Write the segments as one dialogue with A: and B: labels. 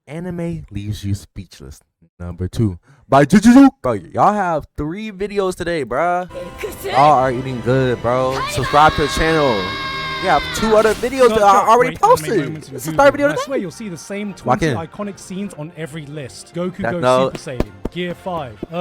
A: Anime leaves you speechless. Number 2 by Gigguk. Bro, y'all have 3 videos today, bruh. Y'all are eating good, bro. Subscribe to the channel. We have 2 other videos that are already posted. This is the 3rd video today.
B: I swear you'll see the same 20 iconic scenes on every list. Goku goes Super Saiyan, Gear 5,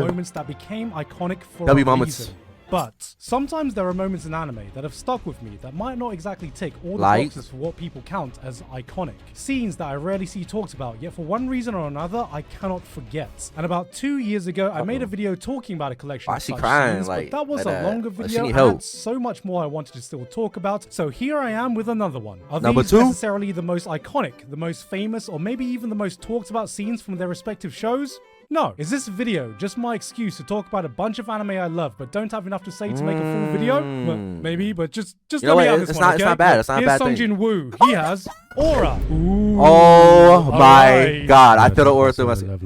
B: moments that became iconic for a reason. But sometimes there are moments in anime that have stuck with me that might not exactly tick all the boxes for what people count as iconic. Scenes that I rarely see talked about, yet for one reason or another, I cannot forget. And about 2 years ago, I made a video talking about a collection of such scenes, but that was a longer video and had so much more I wanted to still talk about. So here I am with another one. Are these necessarily the most iconic, the most famous, or maybe even the most talked about scenes from their respective shows? No. Is this video just my excuse to talk about a bunch of anime I love but don't have enough to say to make a full video? Well, maybe, but just let me have this one, okay? It's not bad. It's not a bad thing. Here's Sung Jin Woo. He has Aura. Ooh. Oh my god. I feel the aura through myself.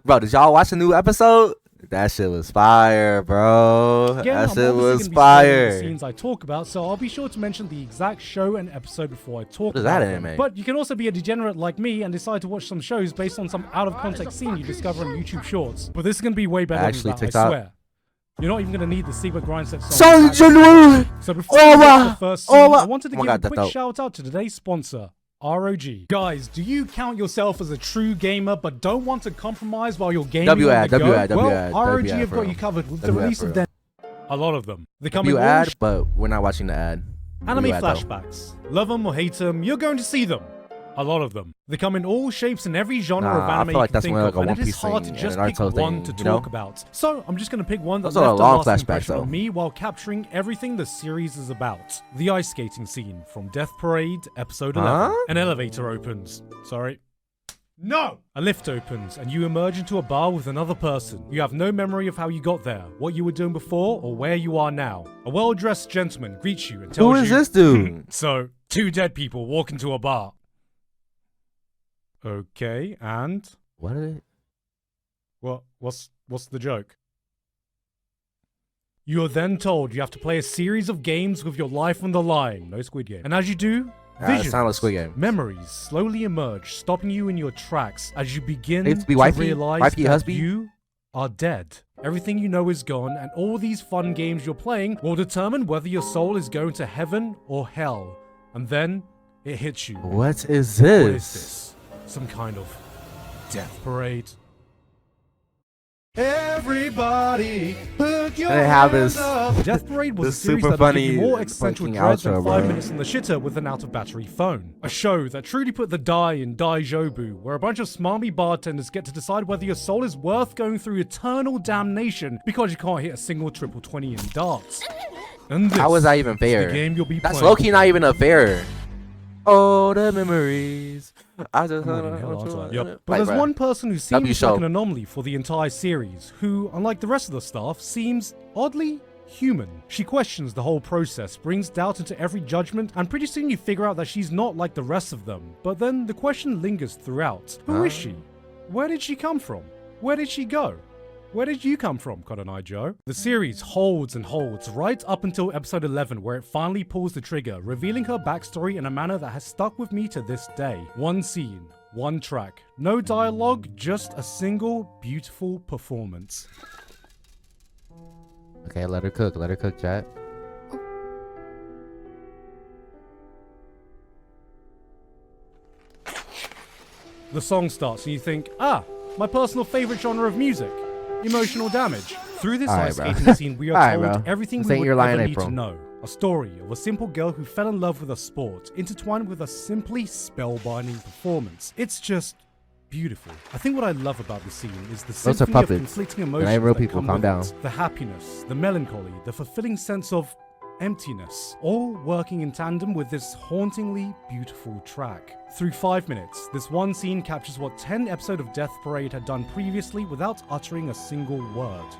B: Bro, did y'all watch the new episode? That shit was fire, bro. That shit was fire. Scenes I talk about, so I'll be sure to mention the exact show and episode before I talk
A: about that anime?
B: But you can also be a degenerate like me and decide to watch some shows based on some out of context scene you discover on YouTube Shorts. But this is gonna be way better than that, I swear. You're not even gonna need the secret grind set song. So before we get to the first scene, I wanted to give a quick shout out to today's sponsor, ROG. Guys, do you count yourself as a true gamer but don't want to compromise while you're gaming ROG have got you covered with the release of their... A lot of them. They come in
A: ad, but we're not watching the ad.
B: Anime flashbacks. Love them or hate them, you're going to see them. A lot of them. They come in all shapes and every genre of anime you can think of, and it is hard to just pick one to talk about. So I'm just going to pick one that left a lasting impression on me while capturing everything the series is about. The ice skating scene from Death Parade, episode 11. An elevator opens. Sorry. No! A lift opens and you emerge into a bar with another person. You have no memory of how you got there, what you were doing before, or where you are now. A well-dressed gentleman greets you and tells you...
A: Who is this dude?
B: So, 2 dead people walk into a bar. Okay, and...
A: What is it?
B: What's the joke? You are then told you have to play a series of games with your life on the line. No Squid Game. And as you do, visions, memories slowly emerge, stopping you in your tracks as you begin to realize that you are dead. Everything you know is gone, and all these fun games you're playing will determine whether your soul is going to heaven or hell. And then it hits you.
A: What is this?
B: What is this? Some kind of death parade. Everybody, put your hands up. Death Parade was a series that would give you more existential dread than 5 minutes on the shitter with an out-of-battery phone. A show that truly put the die in Daijobu, where a bunch of smarmy bartenders get to decide whether your soul is worth going through eternal damnation because you can't hit a single triple 20 in darts. And this
A: how is that even fair?
B: The game you'll be
A: That's low-key not even a fair. Oh, the memories. I just
B: But there's one person who seems like an anomaly for the entire series, who, unlike the rest of the staff, seems oddly human. She questions the whole process, brings doubt into every judgment, and pretty soon you figure out that she's not like the rest of them. But then the question lingers throughout. Who is she? Where did she come from? Where did she go? Where did you come from, Cotton Eye Joe? The series holds and holds right up until episode 11, where it finally pulls the trigger, revealing her backstory in a manner that has stuck with me to this day. One scene, one track, no dialogue, just a single beautiful performance.
A: Okay, let her cook, chat.
B: The song starts and you think, my personal favorite genre of music. Emotional damage. Through this ice skating scene, we are told everything we would ever need to know. A story of a simple girl who fell in love with a sport, intertwined with a simply spellbinding performance. It's just beautiful. I think what I love about the scene is the symphony of conflicting emotions that come with it. The happiness, the melancholy, the fulfilling sense of emptiness, all working in tandem with this hauntingly beautiful track. Through 5 minutes, this one scene captures what 10 episodes of Death Parade had done previously without uttering a single word.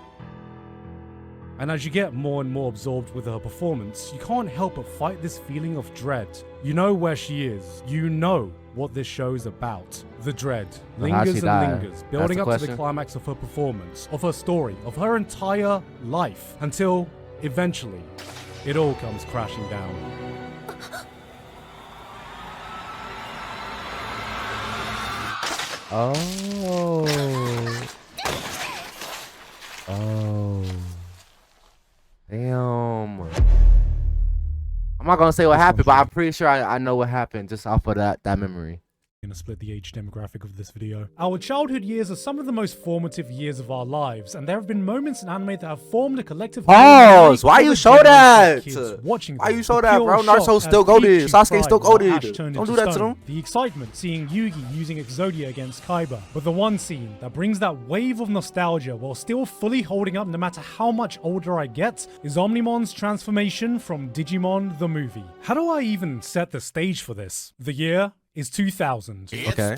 B: And as you get more and more absorbed with her performance, you can't help but fight this feeling of dread. You know where she is. You know what this show is about. The dread lingers and lingers, building up to the climax of her performance, of her story, of her entire life, until, eventually, it all comes crashing down.
A: Oh. Oh. Damn. I'm not gonna say what happened, but I'm pretty sure I know what happened just off of that memory.
B: Gonna split the age demographic of this video. Our childhood years are some of the most formative years of our lives, and there have been moments in anime that have formed a collective.
A: Pause! Why you show that?
B: Watching
A: Why you show that, bro? Naruto still goated. Sasuke still goated. Don't do that to them.
B: The excitement seeing Yugi using Exodia against Kaiba, but the one scene that brings that wave of nostalgia while still fully holding up no matter how much older I get is Omnimon's transformation from Digimon the movie. How do I even set the stage for this? The year is 2000.
A: Okay.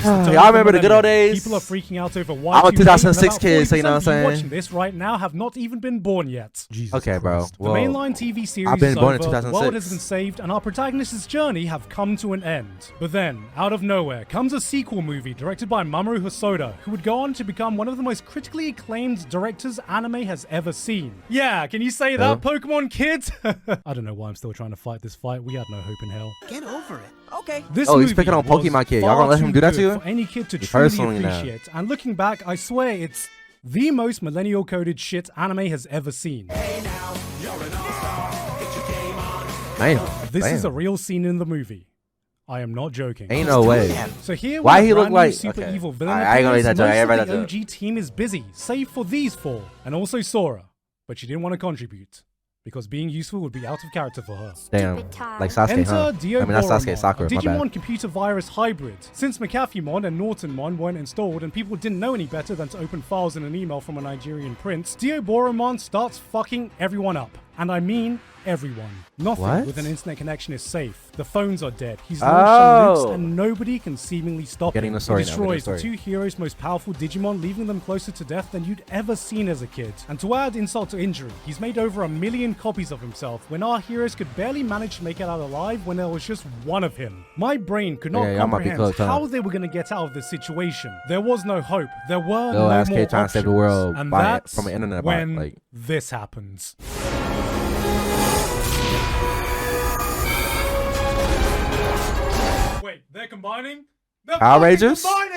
A: Y'all remember the good old days?
B: People are freaking out over why
A: I'm a 2006 kid, so you know what I'm saying?
B: Watching this right now have not even been born yet.
A: Jesus okay, bro.
B: The mainline TV series is over, the world has been saved, and our protagonist's journey have come to an end. But then, out of nowhere, comes a sequel movie directed by Mamoru Hosoda, who would go on to become one of the most critically acclaimed directors anime has ever seen. Yeah, can you say that, Pokemon kid? I don't know why I'm still trying to fight this fight. We had no hope in hell.
C: Get over it. Okay.
B: This
A: he's picking on Pokemon kid. Y'all gonna let him do that to you?
B: For any kid to truly appreciate. And looking back, I swear it's the most millennial coded shit anime has ever seen.
C: Hey now, you're an all-star. Get your game on.
A: Damn.
B: This is a real scene in the movie. I am not joking.
A: Ain't no way.
B: So here,
A: why he look like
B: super evil villain?
A: I ain't gonna let that joke.
B: Most of the OG team is busy, save for these four, and also Sora, but she didn't want to contribute. Because being useful would be out of character for her.
A: Damn, like Sasuke,
B: Enter
A: huh?
B: Dio
A: I mean, not Sasuke, Sakura, my
B: Digimon
A: bad.
B: computer virus hybrid. Since McAfeemon and Nortonmon weren't installed and people didn't know any better than to open files in an email from a Nigerian prince, Dioboromon starts fucking everyone up. And I mean everyone. Nothing with an internet connection is safe. The phones are dead. He's launched on nukes and nobody can seemingly stop him. He destroys the two heroes' most powerful Digimon, leaving them closer to death than you'd ever seen as a kid. And to add insult to injury, he's made over 1 million copies of himself when our heroes could barely manage to make it out alive when there was just one of him. My brain could not comprehend how they were going to get out of this situation. There was no hope. There were no more options.
A: Trying to save the world
B: and that's
A: from an internet
B: when this happens. Wait, they're combining?
A: Power Rangers?
C: Part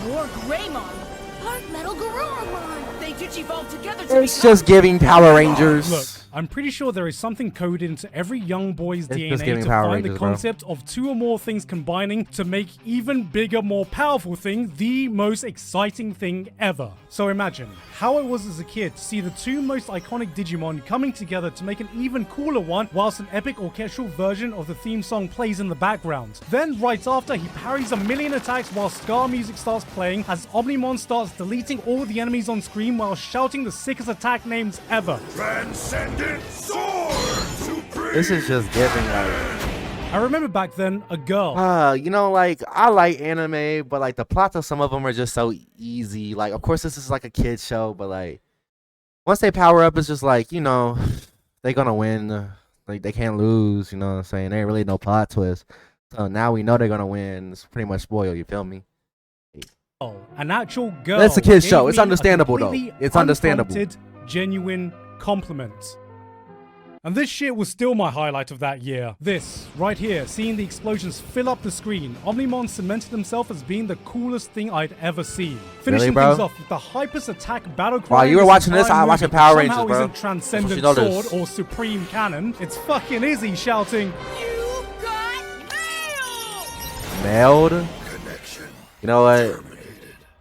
C: War Greymon. Part Metal Garurumon. They digivolved together to
A: It's just giving Power Rangers.
B: Look, I'm pretty sure there is something coded into every young boy's DNA to find the concept of two or more things combining to make even bigger, more powerful thing the most exciting thing ever. So imagine how it was as a kid to see the two most iconic Digimon coming together to make an even cooler one whilst an epic orchestral version of the theme song plays in the background. Then right after, he parries 1 million attacks while ska music starts playing as Omnimon starts deleting all the enemies on screen while shouting the sickest attack names ever.
D: Transcendent sword supreme.
A: This is just giving like.
B: I remember back then, a girl.
A: You know, like, I like anime, but like the plots of some of them are just so easy. Like, of course, this is like a kid's show, but like, once they power up, it's just like, you know, they're gonna win. Like, they can't lose, you know what I'm saying? There ain't really no plot twist. So now we know they're gonna win. It's pretty much spoiled, you feel me?
B: An actual girl.
A: It's a kid's show. It's understandable, though. It's understandable.
B: Genuine compliment. And this shit was still my highlight of that year. This, right here, seeing the explosions fill up the screen, Omnimon cemented himself as being the coolest thing I'd ever seen. Finishing things off with the hypest attack battle cry.
A: While you were watching this, I was watching Power Rangers, bro.
B: Somehow isn't Transcendent Sword or Supreme Cannon. It's fucking Izzy shouting, "You got
A: mailed!" Connection. You know what?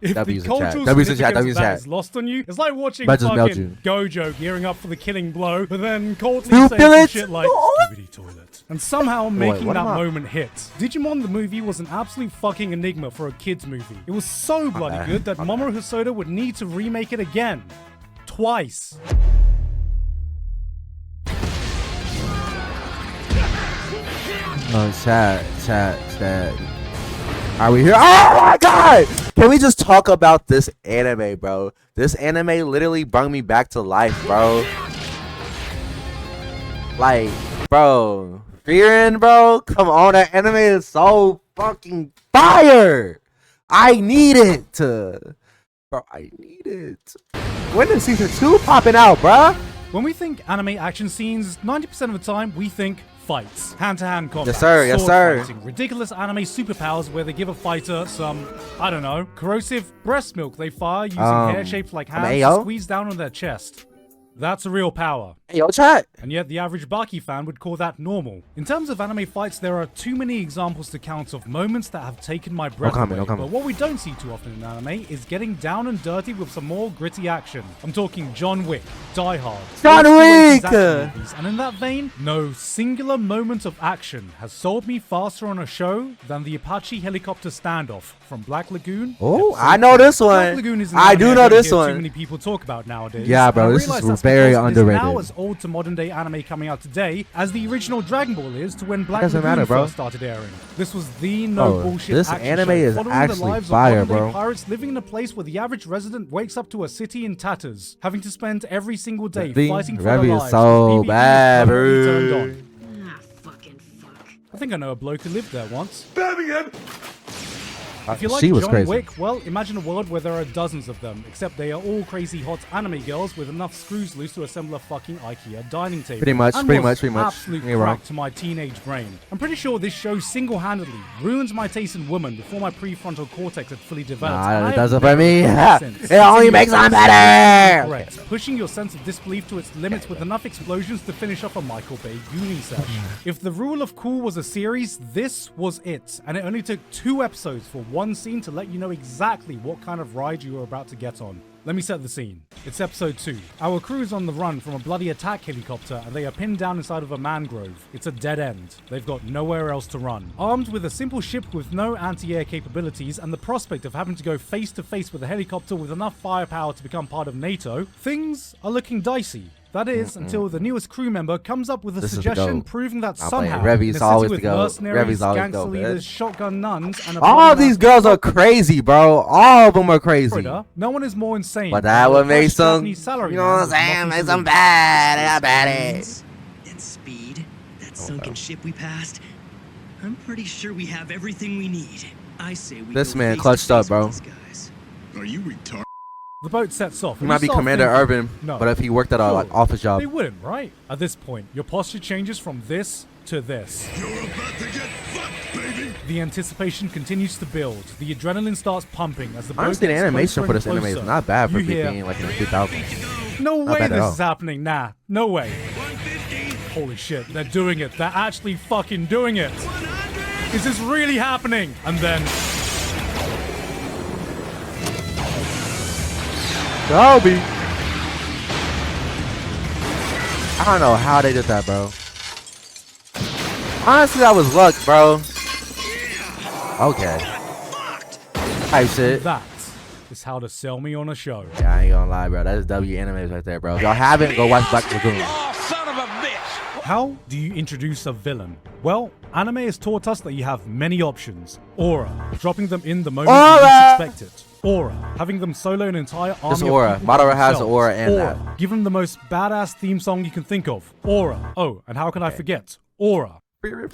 B: If
A: W's
B: the cultural significance is lost on you, it's like watching fucking Gojo gearing up for the killing blow, but then Courtney saying shit like "Skibidi toilet," and somehow making that moment hit. Digimon the movie was an absolute fucking enigma for a kids movie. It was so bloody good that Mamoru Hosoda would need to remake it again. Twice.
A: Oh, chat. Are we here? Oh my god! Can we just talk about this anime, bro? This anime literally brought me back to life, bro. Like, bro. Fearing, bro? Come on, that anime is so fucking fire! I need it! Bro, I need it. When is season 2 popping out, bro?
B: When we think anime action scenes, 90% of the time we think fights, hand-to-hand combat,
A: Yes, sir. Yes,
B: sword
A: sir.
B: fighting, ridiculous anime superpowers where they give a fighter some, I don't know, corrosive breast milk they fire using hair shaped like hands to squeeze down on their chest. That's a real power.
A: Hey, yo, chat.
B: And yet the average Baki fan would call that normal. In terms of anime fights, there are too many examples to count of moments that have taken my breath away. But what we don't see too often in anime is getting down and dirty with some more gritty action. I'm talking John Wick, Die Hard,
A: John Wick!
B: And in that vein, no singular moment of action has sold me faster on a show than the Apache helicopter standoff from Black Lagoon.
A: Oh, I know this one.
B: Black Lagoon is
A: I do know this one.
B: Too many people talk about nowadays.
A: Yeah, bro, this is very underrated.
B: Now as old to modern day anime coming out today as the original Dragon Ball is to when Black Lagoon first started airing. This was the no bullshit
A: this
B: action
A: anime
B: show
A: is
B: following
A: actually
B: the lives
A: fire,
B: of
A: bro.
B: pirates living in a place where the average resident wakes up to a city in tatters, having to spend every single day fighting for their lives.
A: Is so bad,
B: bro.
C: Ah, fucking fuck.
B: I think I know a bloke who lived there once.
D: Birmingham!
B: If you like John Wick, well, imagine a world where there are dozens of them, except they are all crazy hot anime girls with enough screws loose to assemble a fucking IKEA dining table.
A: Pretty much.
B: Absolute crack to my teenage brain. I'm pretty sure this show single-handedly ruined my taste in women before my prefrontal cortex had fully developed.
A: Nah, it doesn't for me. It only makes them better.
B: Correct. Pushing your sense of disbelief to its limits with enough explosions to finish off a Michael Bay Goonie session. If The Rule of Cool was a series, this was it. And it only took 2 episodes for one scene to let you know exactly what kind of ride you were about to get on. Let me set the scene. It's episode 2. Our crew is on the run from a bloody attack helicopter and they are pinned down inside of a mangrove. It's a dead end. They've got nowhere else to run. Armed with a simple ship with no anti-air capabilities and the prospect of having to go face to face with a helicopter with enough firepower to become part of NATO, things are looking dicey. That is, until the newest crew member comes up with a suggestion proving that somehow, in a city with mercenaries, gangster leaders, shotgun nuns, and
A: all these girls are crazy, bro. All of them are crazy.
B: No one is more insane.
A: But that would make some, you know what I'm saying, make some bad it.
E: And speed, that sunken ship we passed, I'm pretty sure we have everything we need. I say we
A: this man clutched up, bro.
D: Are you retarded?
B: The boat sets off.
A: He might be Commander Urban, but if he worked at an office job.
B: They wouldn't, right? At this point, your posture changes from this to this.
D: You're about to get fucked, baby!
B: The anticipation continues to build. The adrenaline starts pumping as the boat
A: honestly, the
B: gets
A: animation for this
B: closer
A: anime is not bad for
B: hear,
A: being like in the 2000s.
B: No way this is happening. Nah, no way. Holy shit, they're doing it. They're actually fucking doing it. Is this really happening? And then...
A: Kobe. I don't know how they did that, bro. Honestly, that was luck, bro. Okay. Type shit.
B: That is how to sell me on a show.
A: Yeah, I ain't gonna lie, bro. That is W animes right there, bro. If y'all haven't, go watch Black Lagoon.
B: How do you introduce a villain? Well, anime has taught us that you have many options. Aura, dropping them in the moment you least expect it. Aura, having them solo an entire army
A: This Aura.
B: of
A: Madara has Aura and
B: that. Give them the most badass theme song you can think of. Aura. Oh, and how can I forget? Aura.
A: Go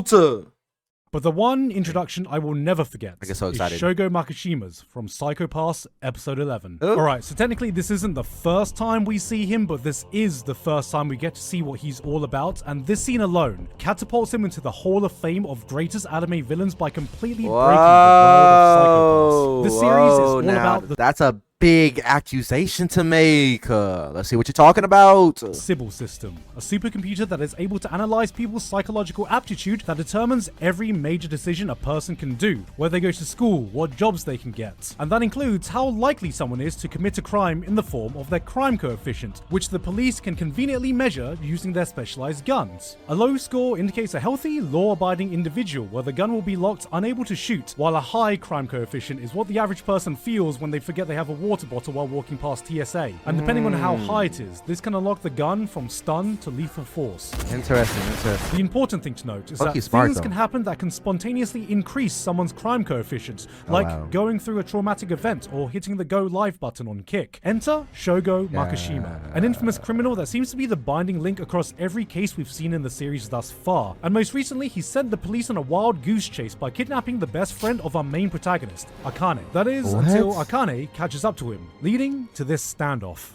A: to.
B: But the one introduction I will never forget
A: is
B: Shogo Makishima's from Psycho Pass Episode 11. Alright, so technically this isn't the first time we see him, but this is the first time we get to see what he's all about, and this scene alone catapults him into the Hall of Fame of greatest anime villains by completely breaking the world of Psycho Pass. This series is all about the...
A: That's a big accusation to make. Let's see what you're talking about.
B: Sybil system, a supercomputer that is able to analyze people's psychological aptitude that determines every major decision a person can do, where they go to school, what jobs they can get, and that includes how likely someone is to commit a crime in the form of their crime coefficient, which the police can conveniently measure using their specialized guns. A low score indicates a healthy, law-abiding individual where the gun will be locked unable to shoot, while a high crime coefficient is what the average person feels when they forget they have a water bottle while walking past TSA. And depending on how high it is, this can unlock the gun from stun to lethal force.
A: Interesting.
B: The important thing to note is that things can happen that can spontaneously increase someone's crime coefficient, like going through a traumatic event or hitting the go live button on Kick. Enter Shogo Makishima, an infamous criminal that seems to be the binding link across every case we've seen in the series thus far. And most recently, he sent the police on a wild goose chase by kidnapping the best friend of our main protagonist, Akane. That is, until Akane catches up to him, leading to this standoff.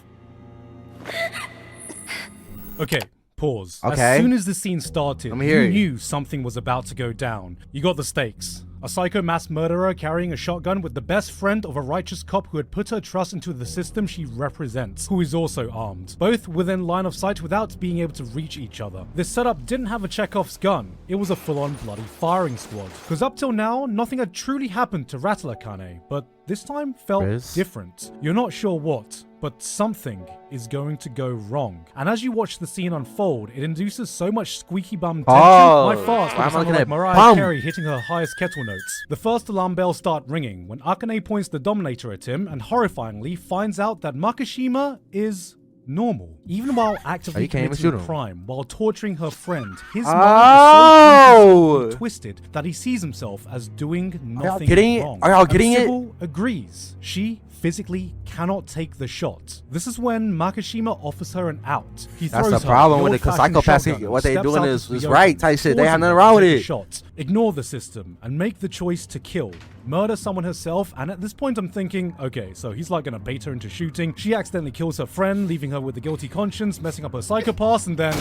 B: Okay, pause.
A: Okay.
B: As soon as the scene started,
A: Let me hear
B: you
A: you.
B: knew something was about to go down. You got the stakes. A psycho mass murderer carrying a shotgun with the best friend of a righteous cop who had put her trust into the system she represents, who is also armed. Both within line of sight without being able to reach each other. This setup didn't have a Chekhov's gun. It was a full-on bloody firing squad. Because up till now, nothing had truly happened to Rattler-Kane, but this time felt different. You're not sure what, but something is going to go wrong. And as you watch the scene unfold, it induces so much squeaky bum tension. My farts would sound like Mariah Carey hitting her highest kettle notes. The first alarm bells start ringing when Akane points the Dominator at him and horrifyingly finds out that Makishima is normal. Even while actively committing crime, while torturing her friend, his mind is so twisted that he sees himself as doing nothing wrong.
A: Are y'all getting it?
B: Sybil agrees. She physically cannot take the shot. This is when Makishima offers her an out. He throws
A: That's the problem with it, because psychopaths, what they doing is right type shit. They have nothing wrong with it.
B: Shot. Ignore the system and make the choice to kill. Murder someone herself, and at this point I'm thinking, okay, so he's like gonna bait her into shooting. She accidentally kills her friend, leaving her with a guilty conscience, messing up her psychopath, and then...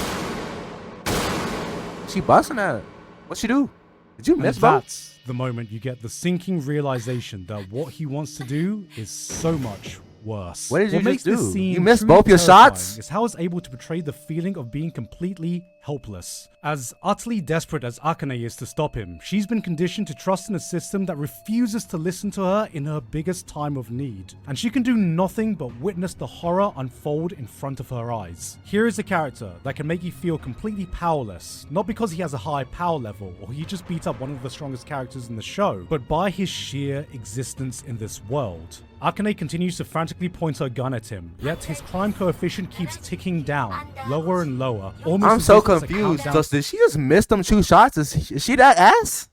A: She busting at it. What'd she do? Did you miss
B: that? That's the moment you get the sinking realization that what he wants to do is so much worse.
A: What did you just do?
B: You
A: missed both your shots?
B: Is how it's able to portray the feeling of being completely helpless. As utterly desperate as Akane is to stop him, she's been conditioned to trust in a system that refuses to listen to her in her biggest time of need. And she can do nothing but witness the horror unfold in front of her eyes. Here is a character that can make you feel completely powerless, not because he has a high power level or he just beat up one of the strongest characters in the show, but by his sheer existence in this world. Akane continues to frantically point her gun at him, yet his crime coefficient keeps ticking down, lower and lower.
A: I'm so confused. Did she just miss them 2 shots? Is she that ass?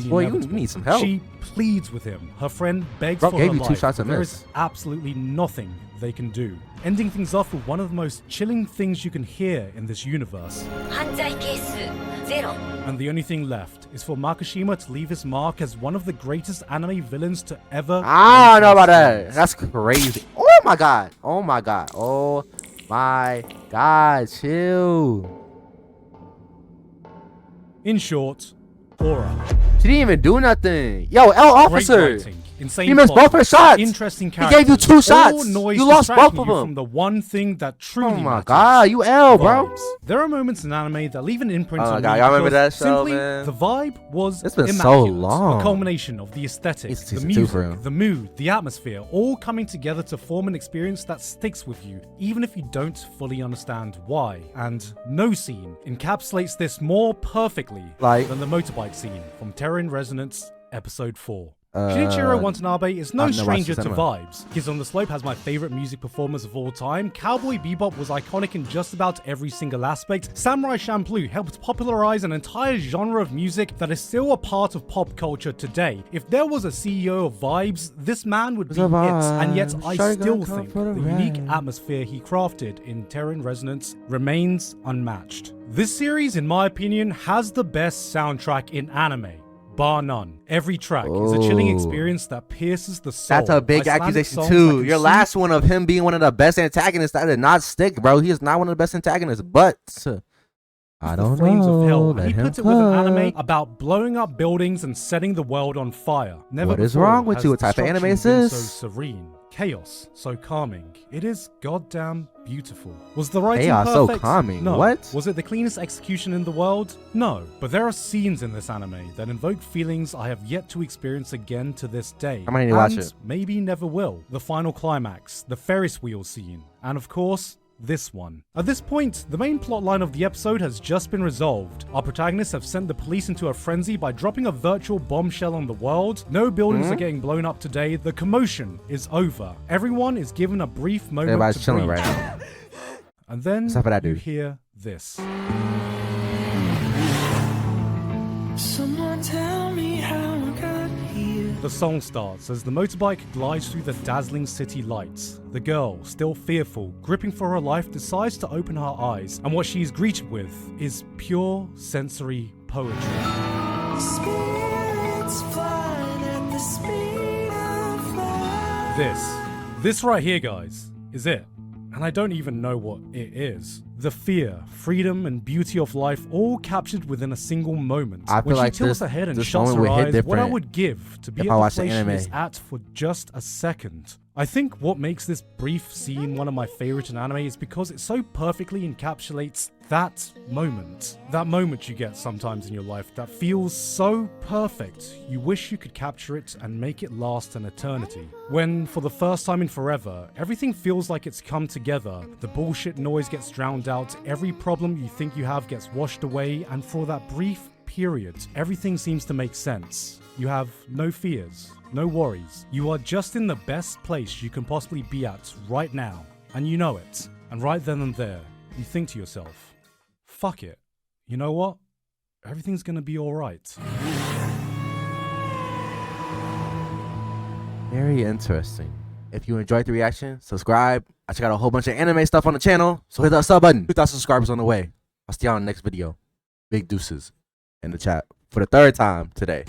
A: Boy, you need some help.
B: She pleads with him. Her friend begs for her
A: gave you
B: life.
A: 2 shots and
B: there
A: miss.
B: is absolutely nothing they can do. Ending things off with one of the most chilling things you can hear in this universe. And the only thing left is for Makishima to leave his mark as one of the greatest anime villains to ever.
A: I don't know about that. That's crazy. Oh my god. Oh my god. Oh my god. Chill.
B: In short, Aura.
A: She didn't even do nothing. Yo, L officer.
B: Insane
A: he missed
B: plot,
A: both her shots.
B: Interesting
A: he gave you 2 shots. You lost both of them.
B: From the one thing that truly
A: oh my god, you L, bro.
B: There are moments in anime that leave an imprint on
A: me. Y'all remember that show, man?
B: The vibe was
A: it's been
B: immaculate.
A: So long.
B: A culmination of the aesthetics, the music, the mood, the atmosphere, all coming together to form an experience that sticks with you, even if you don't fully understand why. And no scene encapsulates this more perfectly than the motorbike scene from Terror in Resonance Episode 4. Shinichiro Watanabe is no stranger to vibes. Kids on the Slope has my favorite music performers of all time. Cowboy Bebop was iconic in just about every single aspect. Samurai Champloo helped popularize an entire genre of music that is still a part of pop culture today. If there was a CEO of vibes, this man would be it. And yet I still think the unique atmosphere he crafted in Terror in Resonance remains unmatched. This series, in my opinion, has the best soundtrack in anime. Bar none. Every track is a chilling experience that pierces the soul.
A: That's a big accusation too. Your last one of him being one of the best antagonists, that did not stick, bro. He is not one of the best antagonists, but I don't know.
B: Flames of hell. He puts it with an anime about blowing up buildings and setting the world on fire. Never
A: what is wrong with you? What type of anime is this?
B: So serene. Chaos, so calming. It is goddamn beautiful. Was the writing
A: Chaos
B: perfect?
A: So calming.
B: No.
A: What?
B: Was it the cleanest execution in the world? No. But there are scenes in this anime that invoke feelings I have yet to experience again to this day.
A: I might need to watch it.
B: Maybe never will. The final climax, the Ferris wheel scene, and of course, this one. At this point, the main plotline of the episode has just been resolved. Our protagonists have sent the police into a frenzy by dropping a virtual bombshell on the world. No buildings are getting blown up today. The commotion is over. Everyone is given a brief moment
A: Everybody's
B: to
A: chilling
B: breathe.
A: right now.
B: And then you hear this.
F: Someone tell me how I got here.
B: The song starts as the motorbike glides through the dazzling city lights. The girl, still fearful, gripping for her life, decides to open her eyes, and what she is greeted with is pure sensory poetry.
F: Spirits flying at the speed of light.
B: This right here, guys, is it. and I don't even know what it is. The fear, freedom, and beauty of life all captured within a single moment.
A: I feel like
B: she tilts her head and
A: this
B: shuts
A: moment
B: her
A: would hit
B: eyes, what I
A: different
B: would give to be
A: if
B: at
A: I
B: the
A: watched the
B: place she
A: anime.
B: is at for just a second. I think what makes this brief scene one of my favorite in anime is because it so perfectly encapsulates that moment. That moment you get sometimes in your life that feels so perfect, you wish you could capture it and make it last an eternity. When, for the first time in forever, everything feels like it's come together, the bullshit noise gets drowned out, every problem you think you have gets washed away, and for that brief period, everything seems to make sense. You have no fears, no worries. You are just in the best place you can possibly be at right now, and you know it. And right then and there, you think to yourself, fuck it. You know what? Everything's gonna be alright.
A: Very interesting. If you enjoyed the reaction, subscribe. I check out a whole bunch of anime stuff on the channel, so hit that sub button. 2,000 subscribers on the way. I'll see y'all in the next video. Big deuces in the chat for the 3rd time today.